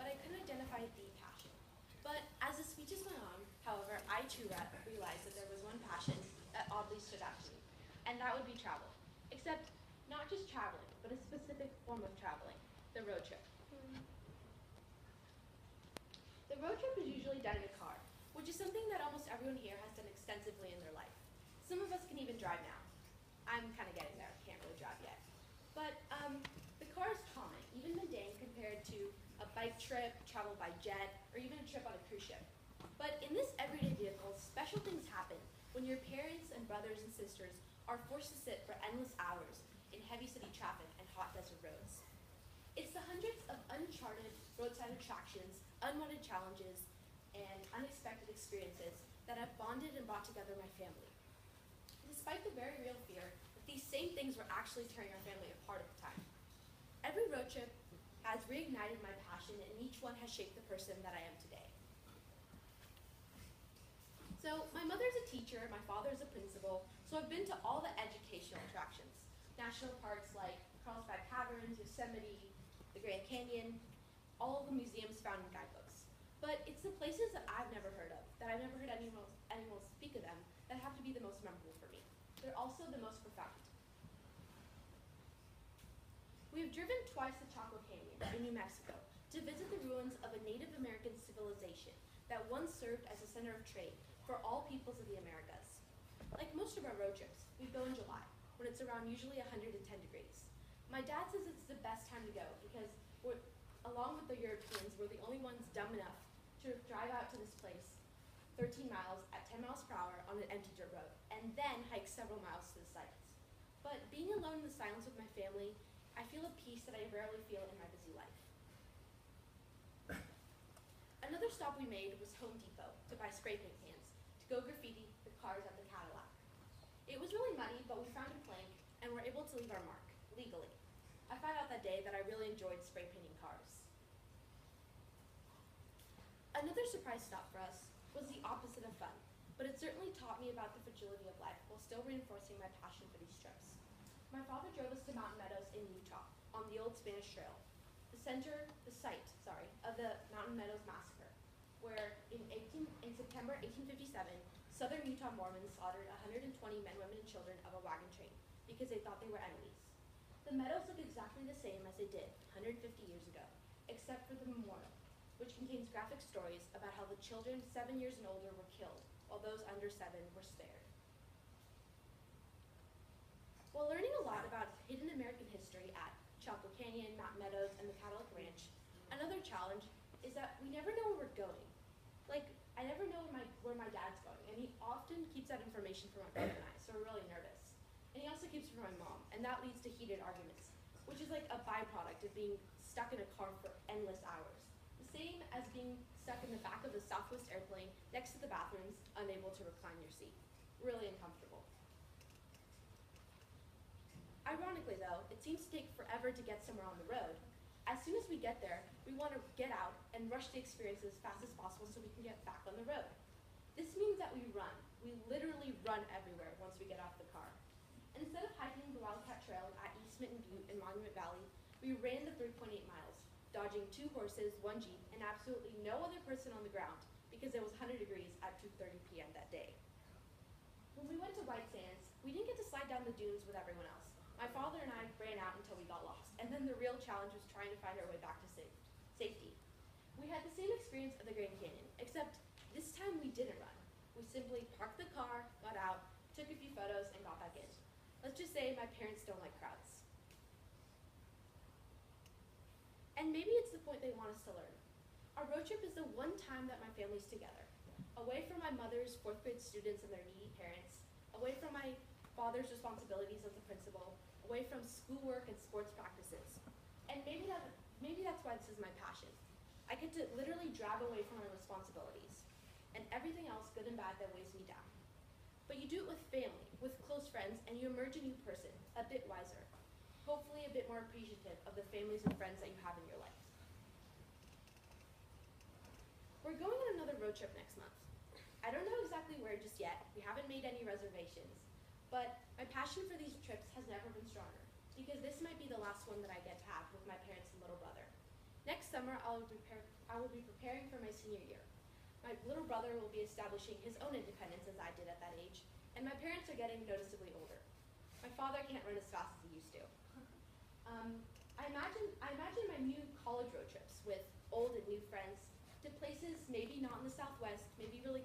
but I couldn't identify the passion. But as the speeches went on, however, I too realized that there was one passion that oddly stood out to me, and that would be travel. Except not just traveling, but a specific form of traveling, the road trip. The road trip is usually done in a car, which is something that almost everyone here has done extensively in their life. Some of us can even drive now. I'm kind of getting there, can't really drive yet. But the car is common, even mundane compared to a bike trip, travel by jet, or even a trip on a cruise ship. But in this everyday vehicle, special things happen when your parents and brothers and sisters are forced to sit for endless hours in heavy city traffic and hot desert roads. It's the hundreds of uncharted roadside attractions, unwanted challenges, and unexpected experiences that have bonded and brought together my family. Despite the very real fear that these same things were actually tearing our family apart at the time. Every road trip has reignited my passion, and each one has shaped the person that I am today. So my mother's a teacher, my father's a principal, so I've been to all the educational attractions. National parks like Carlsbad Caverns, Yosemite, the Grand Canyon, all of the museums found in guidebooks. But it's the places that I've never heard of, that I've never heard anyone speak of them, that have to be the most memorable for me. They're also the most profound. We have driven twice to Chaco Canyon in New Mexico to visit the ruins of a Native American civilization that once served as a center of trade for all peoples of the Americas. Like most of our road trips, we go in July, when it's around usually 110 degrees. My dad says it's the best time to go because along with the Europeans, we're the only ones dumb enough to drive out to this place 13 miles at 10 miles per hour on an empty dirt road, and then hike several miles to the sites. But being alone in the silence with my family, I feel a peace that I rarely feel in my busy life. Another stop we made was Home Depot to buy spray paint cans to go graffiti the cars at the Cadillac. It was really muddy, but we found a plank and were able to leave our mark, legally. I found out that day that I really enjoyed spray painting cars. Another surprise stop for us was the opposite of fun, but it certainly taught me about the fragility of life while still reinforcing my passion for these trips. My father drove us to Mountain Meadows in Utah on the old Spanish Trail, the site of the Mountain Meadows Massacre, where in September 1857, Southern Utah Mormons slaughtered 120 men, women, and children of a wagon train because they thought they were enemies. The meadows look exactly the same as they did 150 years ago, except for the memorial, which contains graphic stories about how the children 7 years and older were killed, while those under 7 were spared. While learning a lot about hidden American history at Chaco Canyon, Mountain Meadows, and the Cadillac Ranch, another challenge is that we never know where we're going. Like, I never know where my dad's going, and he often keeps that information from my brother and I, so we're really nervous. And he also keeps it from my mom, and that leads to heated arguments, which is like a byproduct of being stuck in a car for endless hours. The same as being stuck in the back of the Southwest airplane next to the bathrooms, unable to recline your seat. Really uncomfortable. Ironically though, it seems to take forever to get somewhere on the road. As soon as we get there, we want to get out and rush the experience as fast as possible so we can get back on the road. This means that we run. We literally run everywhere once we get off the car. And instead of hiking the Wildcat Trail at East Smitten Butte in Monument Valley, we ran the 3.8 miles, dodging 2 horses, 1 Jeep, and absolutely no other person on the ground because it was 100 degrees at 2:30 p.m. that day. When we went to White Sands, we didn't get to slide down the dunes with everyone else. My father and I ran out until we got lost, and then the real challenge was trying to find our way back to safety. We had the same experience of the Grand Canyon, except this time we didn't run. We simply parked the car, got out, took a few photos, and got back in. Let's just say my parents don't like crowds. And maybe it's the point they want us to learn. Our road trip is the one time that my family's together, away from my mother's 4th grade students and their needy parents, away from my father's responsibilities as a principal, away from schoolwork and sports practices. And maybe that's why this is my passion. I get to literally drive away from my responsibilities and everything else, good and bad, that weighs me down. But you do it with family, with close friends, and you emerge a new person, a bit wiser, hopefully a bit more appreciative of the families and friends that you have in your life. We're going on another road trip next month. I don't know exactly where just yet. We haven't made any reservations. But my passion for these trips has never been stronger because this might be the last one that I get to have with my parents and little brother. Next summer, I will be preparing for my senior year. My little brother will be establishing his own independence as I did at that age, and my parents are getting noticeably older. My father can't run as fast as he used to. I imagine my new college road trips with old and new friends to places maybe not in the Southwest, maybe really